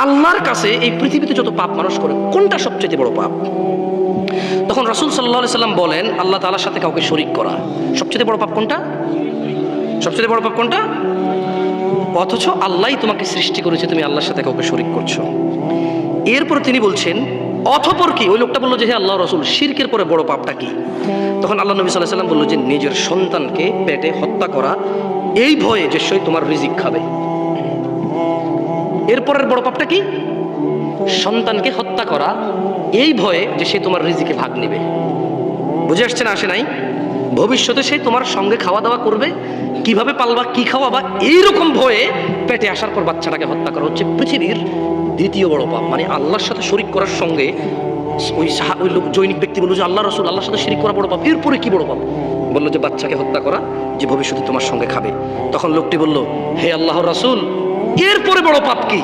আল্লাহর কাছে এই পৃথিবীতে যত পাপ মানুষ করে কোনটা সবচেয়ে বড় পাপ? তখন রাসূল সাল্লাল্লাহু আলাইহি সাল্লাম বলেন, আল্লাহ তাআলার সাথে কাউকে শরীক করা। সবচেয়ে বড় পাপ কোনটা? সবচেয়ে বড় পাপ কোনটা? অথচ আল্লাহই তোমাকে সৃষ্টি করেছে, তুমি আল্লাহর সাথে কাউকে শরীক করছো। এরপর তিনি বলছেন, অতঃপর কি? ওই লোকটা বললো যে হে আল্লাহ রাসূল, শিরকের পরে বড় পাপটা কি? তখন আল্লাহ নবী সাল্লাল্লাহু আলাইহি সাল্লাম বললো যে নিজের সন্তানকে পেটে হত্যা করা, এই ভয়ে যে সে তোমার রিজিক খাবে। এরপরের বড় পাপটা কি? সন্তানকে হত্যা করা, এই ভয়ে যে সে তোমার রিজিকে ভাগ নেবে। বুঝে আসছে না? আসে নাই? ভবিষ্যতে সে তোমার সঙ্গে খাওয়া দাওয়া করবে, কিভাবে পালবা, কি খাওয়াবা, এইরকম ভয়ে পেটে আসার পর বাচ্চাটাকে হত্যা করা হচ্ছে পৃথিবীর দ্বিতীয় বড় পাপ। মানে আল্লাহর সাথে শরীক করার সঙ্গে ওই লোক জৈনিক ব্যক্তি বলল যে আল্লাহ রাসূল, আল্লাহর সাথে শরীক করা বড় পাপ, এরপরে কি বড় পাপ? বললো যে বাচ্চাকে হত্যা করা, যে ভবিষ্যতে তোমার সঙ্গে খাবে। তখন লোকটি বলল, হে আল্লাহর রাসূল, এরপরে বড় পাপ কি?